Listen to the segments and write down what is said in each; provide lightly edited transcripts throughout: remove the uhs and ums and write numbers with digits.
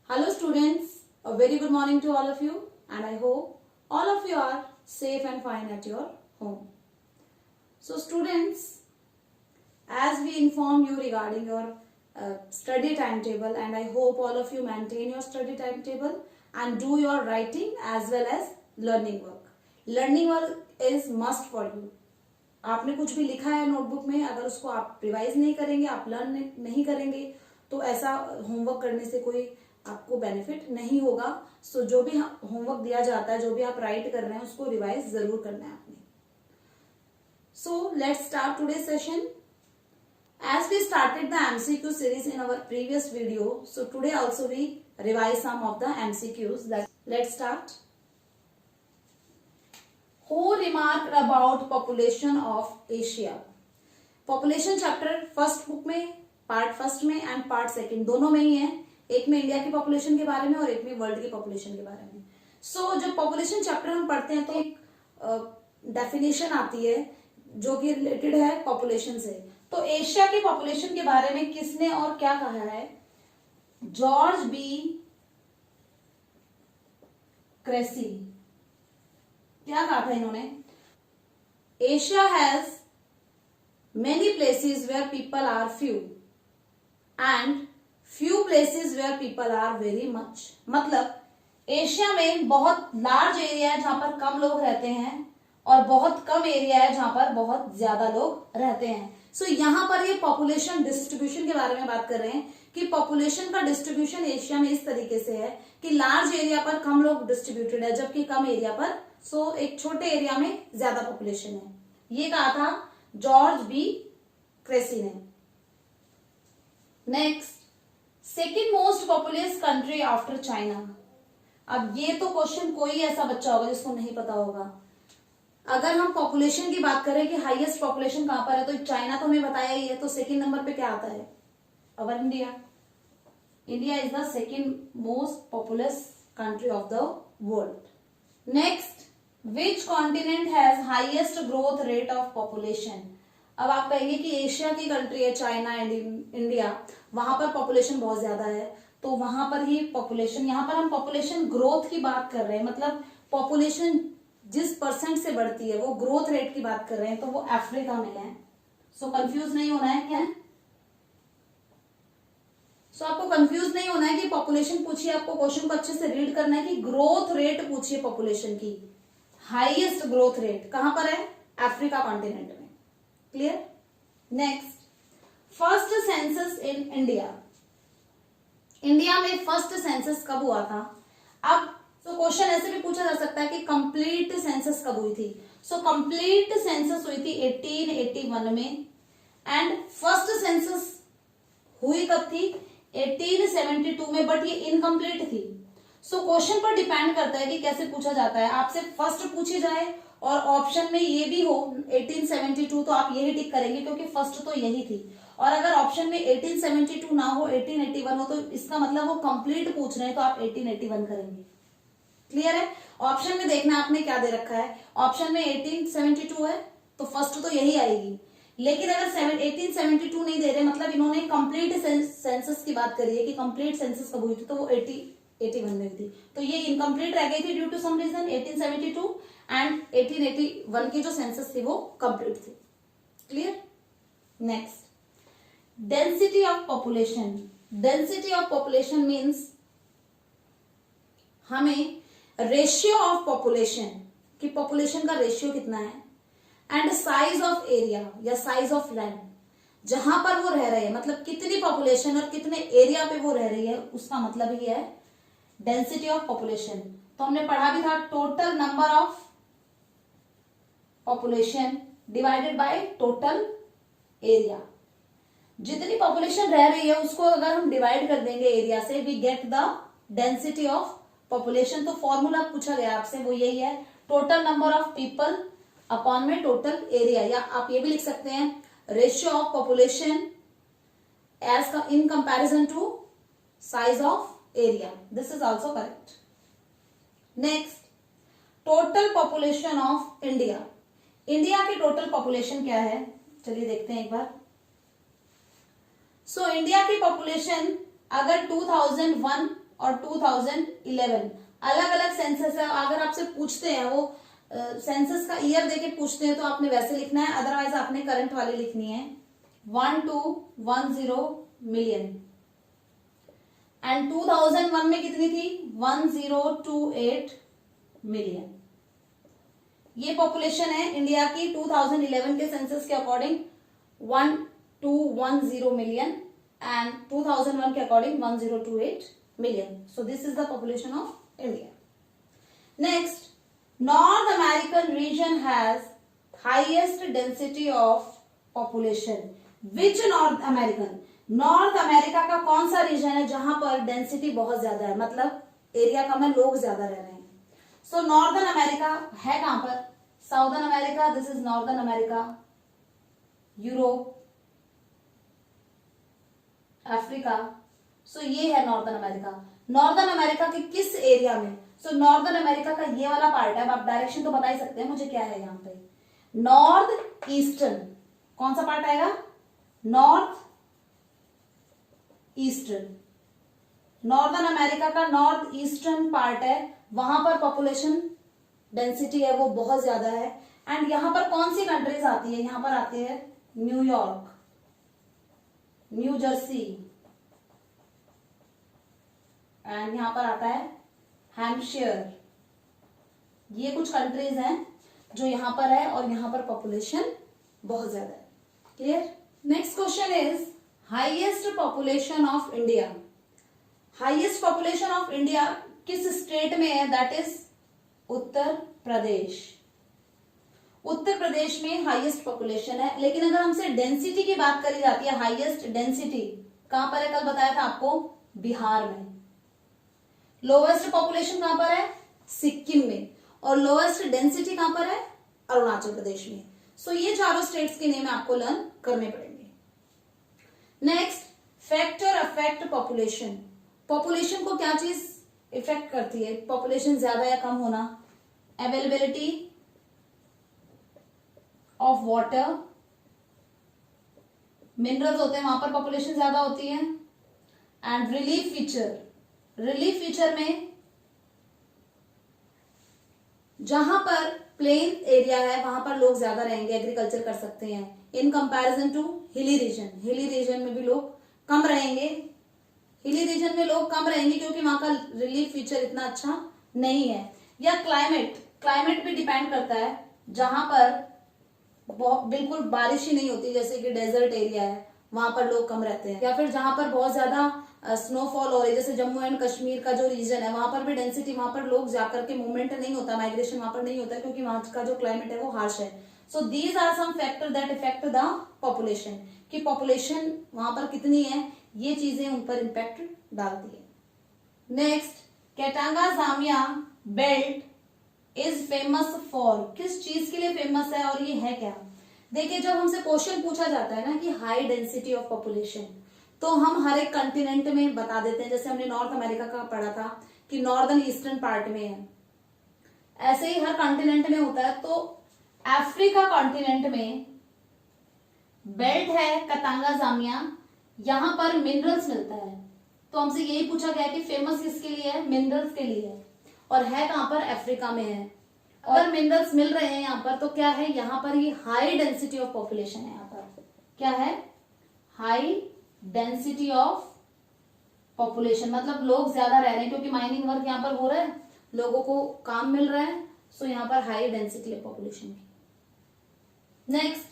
Hello students, a very good morning to all of you and I hope all of you are safe and fine at your home. So students, as we inform you regarding your study timetable and I hope all of you maintain your study timetable and do your writing as well as learning work. Learning work is must for you. आपने कुछ भी लिखा है notebook में, अगर उसको आप revise नहीं करेंगे, आप लर्न नहीं करेंगे तो ऐसा होमवर्क करने से कोई आपको बेनिफिट नहीं होगा. सो जो भी होमवर्क दिया जाता है, जो भी आप राइट कर रहे हैं उसको रिवाइज जरूर करना है आपने. So let's start today session. As we started the MCQ series in our previous video, so today also we revise some of the MCQs. Let's start. Who remarked about population of Asia? Population chapter first book में, part first में and part second दोनों में ही है. एक में India की population के बारे में और एक में वर्ल्ड की पॉपुलेशन के बारे में. सो जब पॉपुलेशन चैप्टर हम पढ़ते हैं तो एक डेफिनेशन आती है जो कि रिलेटेड है पॉपुलेशन से. तो एशिया की पॉपुलेशन के बारे में किसने और क्या कहा है? George B Cressey. क्या कहा था इन्होंने? Asia has many places where people are few and few places where people are very much. मतलब एशिया में बहुत लार्ज एरिया है जहां पर कम लोग रहते हैं और बहुत कम एरिया है जहां पर बहुत ज्यादा लोग रहते हैं. सो यहां पर ये पॉपुलेशन डिस्ट्रीब्यूशन के बारे में बात कर रहे हैं कि पॉपुलेशन का डिस्ट्रीब्यूशन एशिया में इस तरीके से है कि लार्ज एरिया पर कम लोग डिस्ट्रीब्यूटेड है जबकि कम एरिया पर एक छोटे एरिया में ज्यादा पॉपुलेशन है. ये कहा था जॉर्ज बी क्रेसी ने. Next, second most populous country after China. अब ये तो क्वेश्चन कोई ऐसा बच्चा होगा जिसको नहीं पता होगा. अगर हम पॉपुलेशन की बात करें कि हाईएस्ट पॉपुलेशन कहां पर है तो चाइना तो हमें बताया ही है. तो सेकेंड नंबर पे क्या आता है? Our India. India is the second most populous country of the world. Next, which continent has highest growth rate of population. अब आप कहेंगे कि एशिया की कंट्री है चाइना एंड इंडिया, वहां पर पॉपुलेशन बहुत ज्यादा है तो वहां पर ही पॉपुलेशन, यहां पर हम पॉपुलेशन ग्रोथ की बात कर रहे हैं. मतलब पॉपुलेशन जिस परसेंट से बढ़ती है वो ग्रोथ रेट की बात कर रहे हैं तो वो अफ्रीका में है. सो कंफ्यूज नहीं होना है. क्या है? सो आपको कंफ्यूज नहीं होना है कि पॉपुलेशन पूछिए, आपको क्वेश्चन को अच्छे से रीड करना है कि ग्रोथ रेट पूछिए पॉपुलेशन की. हाईएस्ट ग्रोथ रेट कहां पर है? अफ्रीका कॉन्टिनेंट में. Clear? Next, first census in India. India में फर्स्ट सेंसस कब हुआ था? अब तो क्वेश्चन ऐसे भी पूछा जा सकता है कि कंप्लीट सेंसस कब हुई थी. सो कंप्लीट सेंसस हुई थी 1881 में एंड फर्स्ट सेंसस हुई कब थी? 1872 में, बट ये इनकम्प्लीट थी. सो क्वेश्चन पर डिपेंड करता है कि कैसे पूछा जाता है. आपसे फर्स्ट पूछी जाए और ऑप्शन में ये भी हो 1872 तो आप यही टिक करेंगे क्योंकि फर्स्ट तो यही थी. और अगर ऑप्शन में 1872 ना हो 1881 हो तो इसका मतलब वो कंप्लीट पूछ रहे हैं तो आप 1881 करेंगे. क्लियर है? ऑप्शन में देखना आपने क्या दे रखा है. ऑप्शन में 1872 है तो फर्स्ट तो यही आएगी. लेकिन अगर 1872 नहीं दे रहे, मतलब इन्होंने कंप्लीट सेंसस की बात करी है कि कंप्लीट सेंसस कब हुई थी तो वो 1881 में हुई थी. तो ये इनकम्प्लीट रह गई थी due to some reason 1872 and 1881 की जो सेंसस थी वो कंप्लीट थी. Clear? Next, density of population. Density of population means हमें रेशियो ऑफ पॉपुलेशन कि पॉपुलेशन का रेशियो कितना है एंड साइज ऑफ एरिया या साइज ऑफ लैंड जहां पर वो रह रहे हैं, मतलब कितनी पॉपुलेशन और कितने एरिया पे वो रह रही है उसका मतलब ही है डेंसिटी ऑफ पॉपुलेशन. तो हमने पढ़ा भी था total number of population divided by total area. जितनी पॉपुलेशन रह रही है उसको अगर हम डिवाइड कर देंगे एरिया से we get the density of population. तो फॉर्मूला पूछा गया आपसे वो यही है total number of people upon में टोटल एरिया. या आप ये भी लिख सकते हैं ratio of population as in comparison to size of area. This is also correct. Next, total population of India. India की टोटल पॉपुलेशन क्या है? चलिए देखते हैं एक बार. सो इंडिया की पॉपुलेशन अगर 2001 और 2011 अलग अलग सेंसस है। अगर आपसे पूछते हैं वो सेंसस का ईयर देके पूछते हैं तो आपने वैसे लिखना है, अदरवाइज आपने करंट वाली लिखनी है। 1210 मिलियन। एंड 2001 में कितनी थी? 1028 मिलियन। ये पॉपुलेशन है इंडिया की 2011 के सेंसस के अकॉर्डिंग 1210 मिलियन एंड 2001 के according 1028 million. So this is the population of India. Next, north American region has highest density of population. Which north American? North America का कौन सा रीजन है जहां पर डेंसिटी बहुत ज्यादा है, मतलब एरिया कम है, लोग ज्यादा रह रहे हैं। सो नॉर्दर्न अमेरिका है कहां पर? Southern America, this is northern America, Europe, Africa. So ये है नॉर्दर्न अमेरिका। नॉर्दर्न अमेरिका के किस एरिया में? सो नॉर्दर्न अमेरिका का ये वाला पार्ट है। आप डायरेक्शन तो बता ही सकते हैं मुझे क्या है यहाँ पे। नॉर्थ ईस्टर्न, कौन सा पार्ट आएगा? North eastern. नॉर्दर्न अमेरिका का नॉर्थ ईस्टर्न पार्ट है, वहां पर पॉपुलेशन डेंसिटी है वो बहुत ज्यादा है। एंड यहां पर कौन सी कंट्रीज आती है? यहां पर आती है न्यूयॉर्क, न्यू जर्सी, एंड यहां पर आता है हैम्पशायर। ये कुछ कंट्रीज हैं जो यहां पर है और यहां पर पॉपुलेशन बहुत ज्यादा है। Clear? Next question is highest population of India. Highest population of India किस स्टेट में है? That is Uttar Pradesh. उत्तर प्रदेश में हाईएस्ट पॉपुलेशन है। लेकिन अगर हमसे डेंसिटी की बात करी जाती है, हाईएस्ट डेंसिटी कहां पर है? कल बताया था आपको, बिहार में। लोवेस्ट पॉपुलेशन कहां पर है? सिक्किम में। और लोवेस्ट डेंसिटी कहां पर है? अरुणाचल प्रदेश में। सो ये चारों स्टेट्स के नेम आपको लर्न करने पड़ेंगे। Next, factor affect population. Population को क्या चीज इफेक्ट करती है? पॉपुलेशन ज्यादा या कम होना, अवेलेबिलिटी ऑफ वाटर, मिनरल्स होते हैं वहां पर पॉपुलेशन ज्यादा होती है, and relief feature. Relief feature में जहां पर प्लेन एरिया है वहां पर लोग ज्यादा रहेंगे, एग्रीकल्चर कर सकते हैं, in comparison to hilly region. Hilly region में भी लोग कम रहेंगे। हिली रीजन में लोग कम रहेंगे क्योंकि वहां का रिलीफ फीचर इतना अच्छा नहीं है। या क्लाइमेट, क्लाइमेट भी डिपेंड करता है। जहां पर बिल्कुल बारिश ही नहीं होती, जैसे कि डेजर्ट एरिया है, वहां पर लोग कम रहते हैं। या फिर जहां पर बहुत ज्यादा स्नोफॉल हो रही है, जैसे जम्मू एंड कश्मीर का जो रीजन है, वहां पर भी डेंसिटी, वहां पर लोग जाकर के मूवमेंट नहीं होता, माइग्रेशन वहां पर नहीं होता क्योंकि वहां का जो क्लाइमेट है वो हार्श है। So these are some factor that affect the population, कि पॉपुलेशन वहां पर कितनी है, ये चीजें उन पर इम्पैक्ट डालती है। Next, Katanga Zambia belt is famous for. किस चीज के लिए फेमस है और ये है क्या? देखिए, जब हमसे क्वेश्चन पूछा जाता है ना कि हाई डेंसिटी ऑफ पॉपुलेशन, तो हम हर एक कंटिनेंट में बता देते हैं। जैसे हमने नॉर्थ अमेरिका का पढ़ा था कि नॉर्दर्न ईस्टर्न पार्ट में है, ऐसे ही हर कंटिनेंट में होता है। तो अफ्रीका कॉन्टिनेंट में बेल्ट है कतांगा जामिया, यहां पर मिनरल्स मिलता है। तो हमसे यही पूछा गया कि फेमस किसके लिए है? मिनरल्स के लिए है। और है कहां पर? अफ्रीका में है। अगर मिनरल्स मिल रहे हैं यहाँ पर तो क्या है? यहाँ पर ये हाई डेंसिटी ऑफ पॉपुलेशन है। यहाँ पर क्या है? हाई डेंसिटी ऑफ पॉपुलेशन, मतलब लोग ज्यादा रह रहे हैं क्योंकि माइनिंग वर्क यहाँ पर हो रहा है, लोगों को काम मिल रहा है। सो यहाँ पर हाई डेंसिटी है पॉपुलेशन की। Next,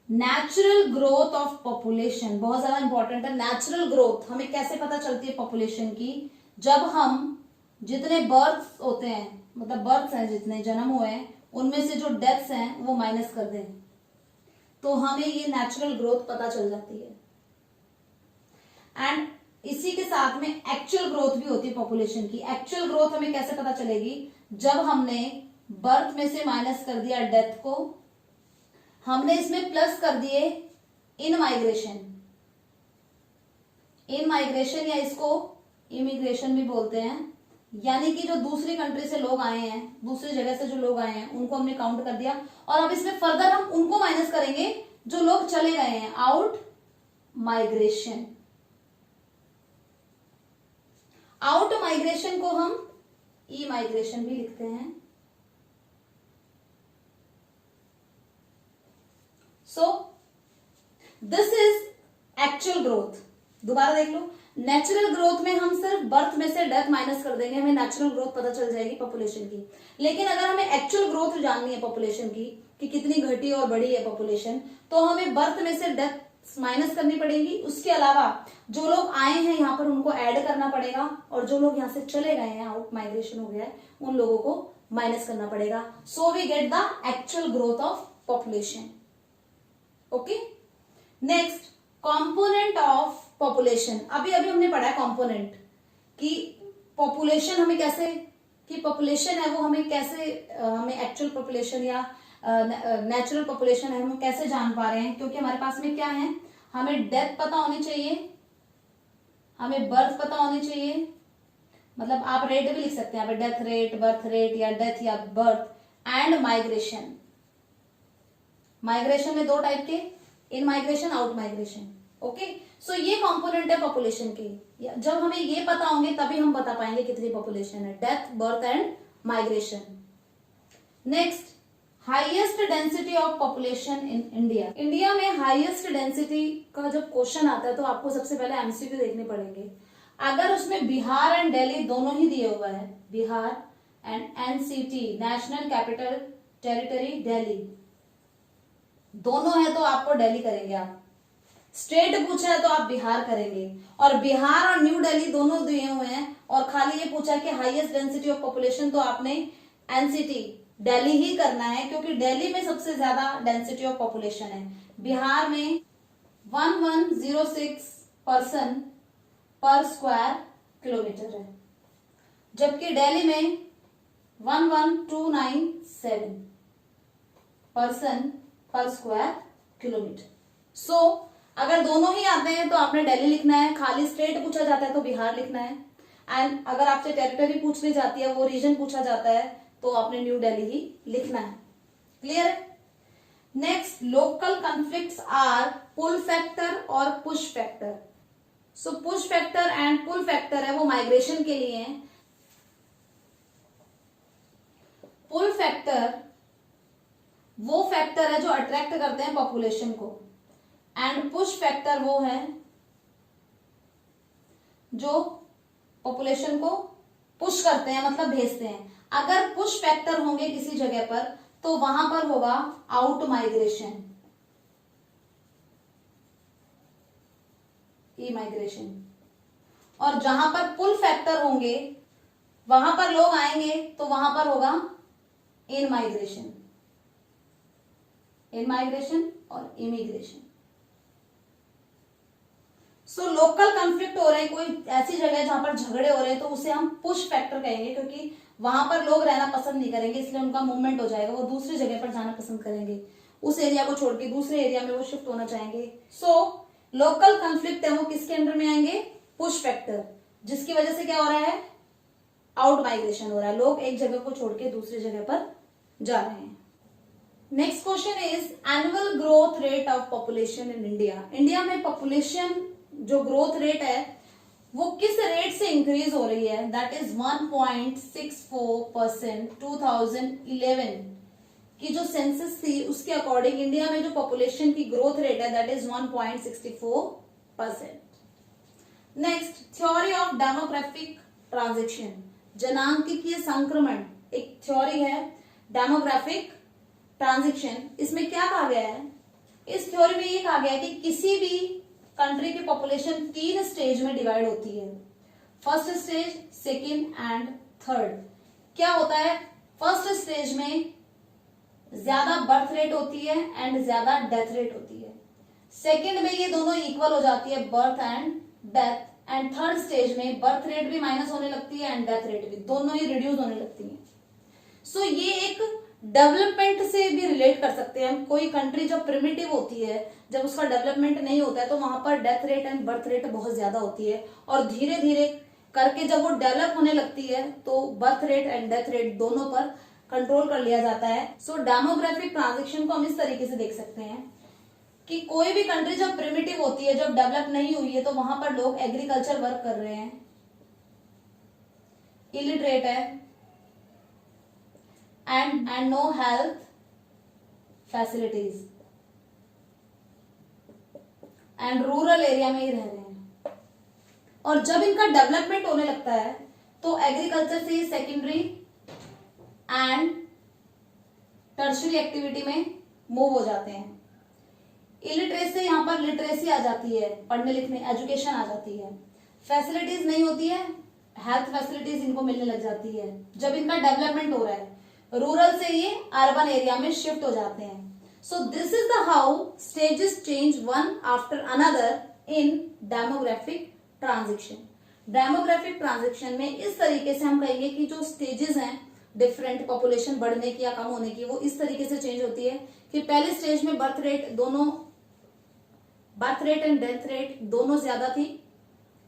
natural growth of population, बहुत ज्यादा इंपॉर्टेंट है। नेचुरल ग्रोथ हमें कैसे पता चलती है पॉपुलेशन की? जब हम जितने बर्थ होते हैं, मतलब बर्थ हैं, जितने जन्म हुए हैं, उनमें से जो डेथ्स हैं वो माइनस कर दें, तो हमें ये नेचुरल ग्रोथ पता चल जाती है। एंड इसी के साथ में एक्चुअल ग्रोथ भी होती है पॉपुलेशन की। एक्चुअल ग्रोथ हमें कैसे पता चलेगी? जब हमने बर्थ में से माइनस कर दिया डेथ को, हमने इसमें प्लस कर दिए इन माइग्रेशन। इन माइग्रेशन या इसको इमिग्रेशन भी बोलते हैं, यानी कि जो दूसरी कंट्री से लोग आए हैं, दूसरी जगह से जो लोग आए हैं, उनको हमने काउंट कर दिया। और अब इसमें फर्दर हम उनको माइनस करेंगे जो लोग चले गए हैं, आउट माइग्रेशन। माइग्रेशन को हम ई माइग्रेशन भी लिखते हैं। So this is actual growth. दोबारा देख लो, नेचुरल ग्रोथ में हम सिर्फ बर्थ में से डेथ माइनस कर देंगे, हमें नेचुरल ग्रोथ पता चल जाएगी पॉपुलेशन की। लेकिन अगर हमें एक्चुअल ग्रोथ जाननी है पॉपुलेशन की कि कितनी घटी और बढ़ी है पॉपुलेशन, तो हमें बर्थ में से डेथ माइनस करनी पड़ेगी। उसके अलावा जो लोग आए हैं यहाँ पर उनको ऐड करना पड़ेगा, और जो लोग यहाँ से चले गए हैं, आउट माइग्रेशन हो गया है, उन लोगों को माइनस करना पड़ेगा। So we get the actual growth of population. Okay, next component of population. अभी अभी हमने पढ़ा है कंपोनेंट कि पॉपुलेशन हमें कैसे, कि पॉपुलेशन है वो हमें कैसे, हमें एक्चुअल पॉपुलेशन या नेचुरल पॉपुलेशन है हम कैसे जान पा रहे हैं, क्योंकि हमारे पास में क्या है, हमें डेथ पता होनी चाहिए, हमें बर्थ पता होनी चाहिए, मतलब आप रेट भी लिख सकते हैं यहाँ पे, डेथ रेट, बर्थ रेट, या डेथ या बर्थ, एंड माइग्रेशन। माइग्रेशन में दो टाइप के, in migration, out migration. Okay, so ये कंपोनेंट है पॉपुलेशन की। जब हमें ये पता होंगे तभी हम बता पाएंगे कितनी पॉपुलेशन है, death, birth and migration. Next, highest density of population in India. India में हाईएस्ट डेंसिटी का जब क्वेश्चन आता है तो आपको सबसे पहले एमसीक्यू देखने पड़ेंगे। अगर उसमें बिहार एंड दिल्ली दोनों ही दिए हुआ है, Bihar and NCT, national capital territory Delhi, दोनों है तो आपको दिल्ली करेंगे आप। स्टेट पूछा है तो आप बिहार करेंगे, और बिहार और न्यू दिल्ली दोनों दिए हुए हैं, और खाली ये पूछा कि हाईएस्ट डेंसिटी ऑफ पॉपुलेशन, तो आपने एनसीटी दिल्ली ही करना है, क्योंकि दिल्ली में सबसे ज्यादा डेंसिटी ऑफ पॉपुलेशन है। बिहार में 1106 पर्सन पर स्क्वायर किलोमीटर है, जबकि दिल्ली में 11297 पर्सन पर स्क्वायर किलोमीटर। सो अगर दोनों ही आते हैं तो आपने दिल्ली लिखना है, खाली स्टेट पूछा जाता है तो बिहार लिखना है, एंड अगर आपसे टेरिटरी पूछ ली जाती है, वो रीजन पूछा जाता है, तो आपने न्यू दिल्ली ही लिखना है। क्लियर है? Next, local conflicts are pull factor और push factor. So push factor and pull factor है वो माइग्रेशन के लिए है। पुल फैक्टर वो फैक्टर है जो अट्रैक्ट करते हैं पॉपुलेशन को, एंड पुश फैक्टर वो है जो पॉपुलेशन को पुश करते हैं, मतलब भेजते हैं। अगर पुश फैक्टर होंगे किसी जगह पर तो वहां पर होगा आउट माइग्रेशन, ई माइग्रेशन, और जहां पर पुल फैक्टर होंगे वहां पर लोग आएंगे तो वहां पर होगा इन माइग्रेशन, इन माइग्रेशन और इमिग्रेशन। सो लोकल कॉन्फ्लिक्ट हो रहे हैं, कोई ऐसी जगह है जहां पर झगड़े हो रहे हैं, तो उसे हम पुश फैक्टर कहेंगे, क्योंकि वहां पर लोग रहना पसंद नहीं करेंगे, इसलिए उनका मूवमेंट हो जाएगा, वो दूसरी जगह पर जाना पसंद करेंगे, उस एरिया को छोड़ के दूसरे एरिया में वो शिफ्ट होना चाहेंगे। सो लोकल कॉन्फ्लिक्ट है वो किसके अंडर में आएंगे, पुश फैक्टर, जिसकी वजह से क्या हो रहा है, आउट माइग्रेशन हो रहा है, लोग एक जगह को छोड़ के दूसरी जगह पर जा रहे हैं। Next question is annual growth rate of population in India. India में पॉपुलेशन जो ग्रोथ रेट है वो किस रेट से इंक्रीज हो रही है, दैट इज 1.64%। 2011 की जो सेंसस थी उसके अकॉर्डिंग इंडिया में जो पॉपुलेशन की ग्रोथ रेट है that is 1.64%। Next, theory of demographic transition, जनांकीय संक्रमण एक थ्योरी है, डेमोग्राफिक ट्रांजिशन। इसमें क्या कहा गया है, इस थ्योरी में ये कहा गया है कि किसी भी कंट्री की पॉपुलेशन 3 स्टेज में डिवाइड होती है, first stage, second and third. क्या होता है, फर्स्ट स्टेज में ज्यादा बर्थ रेट होती है एंड ज्यादा डेथ रेट होती है, सेकंड में ये दोनों इक्वल हो जाती है, birth and death, and third stage में बर्थ रेट भी माइनस होने लगती है एंड डेथ रेट भी, दोनों ही रिड्यूस होने लगती है। सो ये एक डेवलपमेंट से भी रिलेट कर सकते हैं हम। कोई कंट्री जब प्रिमिटिव होती है, जब उसका डेवलपमेंट नहीं होता है, तो वहां पर death rate and birth rate बहुत ज्यादा होती है, और धीरे धीरे करके जब वो डेवलप होने लगती है तो birth rate and death rate दोनों पर कंट्रोल कर लिया जाता है। सो डेमोग्राफिक ट्रांजिशन को हम इस तरीके से देख सकते हैं कि कोई भी कंट्री जब प्रिमिटिव होती है, जब डेवलप नहीं हुई है, तो वहां पर लोग एग्रीकल्चर वर्क कर रहे हैं, इलिटरेट है, and no health facilities, and rural area में ही रह रहे हैं। और जब इनका डेवलपमेंट होने लगता है तो एग्रीकल्चर से सेकेंडरी एंड टर्शरी एक्टिविटी में मूव हो जाते हैं। इलिटरेसी से यहाँ पर लिटरेसी आ जाती है, पढ़ने लिखने एजुकेशन आ जाती है। फैसिलिटीज नहीं होती है, हेल्थ फैसिलिटीज इनको मिलने लग जाती है जब इनका डेवलपमेंट हो रहा है। रूरल से ये अर्बन एरिया में शिफ्ट हो जाते हैं। So this is the how stages change one after another in demographic transition. Demographic transition में इस तरीके से हम कहेंगे कि जो स्टेजेस हैं डिफरेंट पॉपुलेशन बढ़ने की या कम होने की, वो इस तरीके से चेंज होती है कि पहले स्टेज में birth rate and death rate दोनों ज्यादा थी,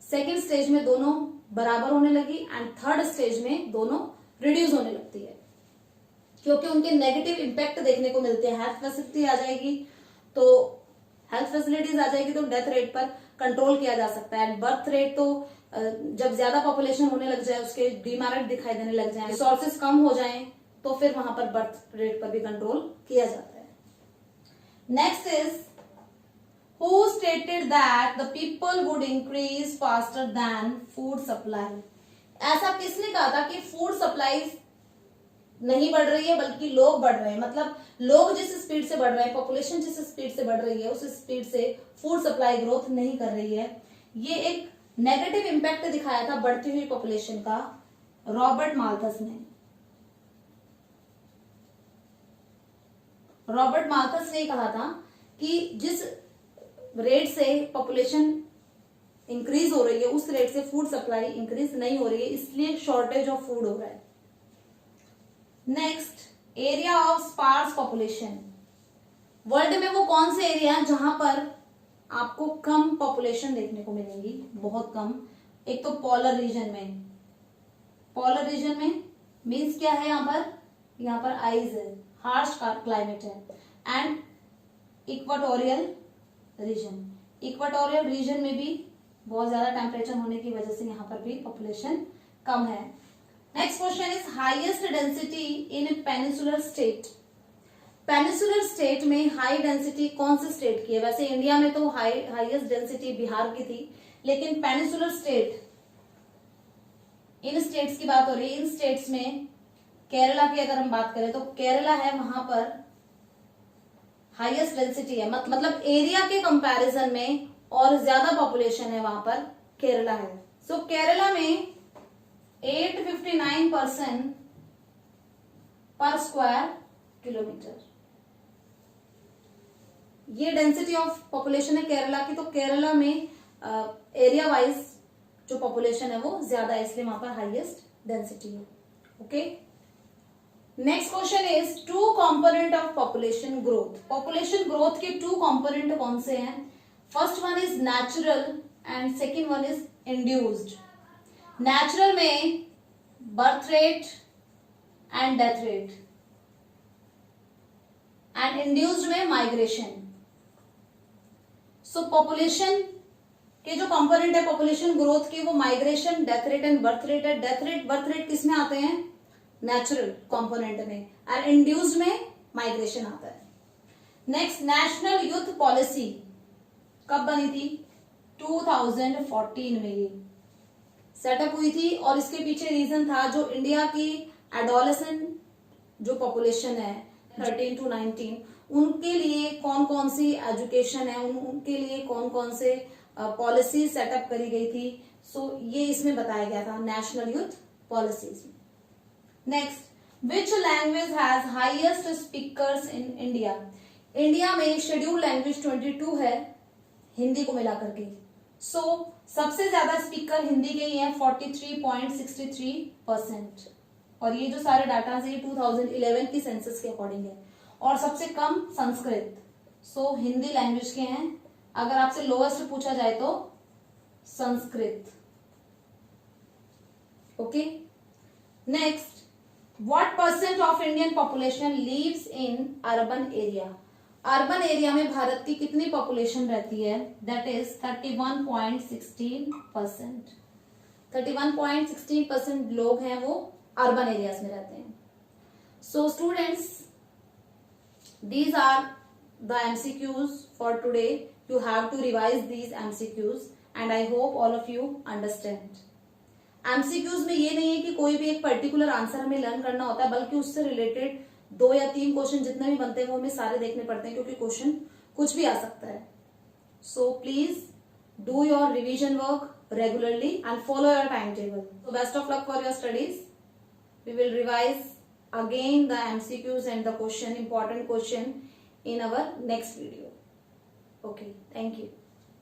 सेकेंड स्टेज में दोनों बराबर होने लगी, एंड थर्ड स्टेज में दोनों रिड्यूस होने लगती है क्योंकि उनके नेगेटिव इंपैक्ट देखने को मिलते हैं। हेल्थ फैसिलिटी आ जाएगी तो हेल्थ फैसिलिटीज आ जाएगी तो डेथ रेट पर कंट्रोल किया जा सकता है। एंड बर्थ रेट तो जब ज्यादा पॉपुलेशन होने लग जाए, उसके डिमेरिट दिखाई देने लग जाए, रिसोर्सेज कम हो जाएं, तो फिर वहां पर बर्थ रेट पर भी कंट्रोल किया जाता है। Next is who stated that the people would increase faster than food supply. ऐसा किसने कहा था कि फूड सप्लाई नहीं बढ़ रही है बल्कि लोग बढ़ रहे हैं। मतलब लोग जिस स्पीड से बढ़ रहे हैं, पॉपुलेशन जिस स्पीड से बढ़ रही है, उस स्पीड से फूड सप्लाई ग्रोथ नहीं कर रही है। ये एक नेगेटिव इंपैक्ट दिखाया था बढ़ती हुई पॉपुलेशन का रॉबर्ट माल्थस ने। रॉबर्ट माल्थस ने कहा था कि जिस रेट से पॉपुलेशन इंक्रीज हो रही है उस रेट से फूड सप्लाई इंक्रीज नहीं हो रही है, इसलिए शॉर्टेज ऑफ फूड हो रहा है। Next, area of sparse population. World में वो कौन से एरिया है जहां पर आपको कम पॉपुलेशन देखने को मिलेंगी, बहुत कम। एक तो पोलर रीजन में, पोलर रीजन में मीन्स क्या है, यहाँ पर आइस है, हार्श क्लाइमेट है, and equatorial region. Equatorial region में भी बहुत ज्यादा टेम्परेचर होने की वजह से यहाँ पर भी पॉपुलेशन कम है। Next question is highest density in peninsular state. Peninsular state में हाई डेंसिटी कौन से स्टेट की है? वैसे इंडिया में तो हाईएस्ट डेंसिटी बिहार की थी, लेकिन पेनिनसुलर स्टेट, इन स्टेट्स की बात हो रही है। इन स्टेट्स में केरला की अगर हम बात करें तो केरला है, वहां पर हाईएस्ट डेंसिटी है, मतलब एरिया के कंपैरिजन में और ज्यादा पॉपुलेशन है वहां पर, केरला है। सो केरला में 859 पर स्क्वायर किलोमीटर ये डेंसिटी ऑफ पॉपुलेशन है केरला की। तो केरला में एरिया वाइज जो पॉपुलेशन है वो ज्यादा है, इसलिए वहां पर हाईएस्ट डेंसिटी है। Okay, next question is two component of population growth. Population growth के टू कंपोनेंट कौन से हैं? First one is natural and second one is induced. Natural में birth rate and death rate, and induced में migration. So population के जो component है population growth के, वो migration, death rate and birth rate है। डेथ रेट, बर्थ रेट किस में आते हैं? नेचुरल कंपोनेंट में, और इंड्यूस्ड में माइग्रेशन आता है। नेक्स्ट, नेशनल यूथ पॉलिसी कब बनी थी? 2014 में ये सेटअप हुई थी, और इसके पीछे रीजन था जो इंडिया की एडोलेसेंट जो पॉपुलेशन है 13 to 19, उनके लिए कौन कौन सी एजुकेशन है, उनके लिए कौन कौन से पॉलिसी सेटअप करी गई थी। सो ये इसमें बताया गया था नेशनल यूथ पॉलिसीज में। Next, which language has highest speakers in India? India में शेड्यूल्ड लैंग्वेज 22 है हिंदी को मिलाकर के। सो सबसे ज्यादा स्पीकर हिंदी के ही हैं 43.63%, और ये जो सारे डाटा है ये 2011 की सेंसस के अकॉर्डिंग है। और सबसे कम संस्कृत, सो हिंदी लैंग्वेज के हैं। अगर आपसे लोएस्ट पूछा जाए तो Sanskrit. Okay, next, what percent of Indian population lives in urban area? Urban area में भारत की कितनी पॉपुलेशन रहती है? That is 31.16%। 31.16% लोग हैं वो अर्बन एरियाज में रहते हैं. So students, these are the MCQs for today. You have to revise these MCQs and I hope all of you understand. MCQs में ये नहीं है कि कोई भी एक पर्टिकुलर आंसर हमें लर्न करना होता है, बल्कि उससे रिलेटेड 2 या 3 क्वेश्चन जितने भी बनते हैं वो हमें सारे देखने पड़ते हैं, क्योंकि क्वेश्चन कुछ भी आ सकता है. So please do your revision work regularly and follow your timetable. So best of luck for your studies. We will revise again the MCQs and the important question in our next video. Okay, thank you.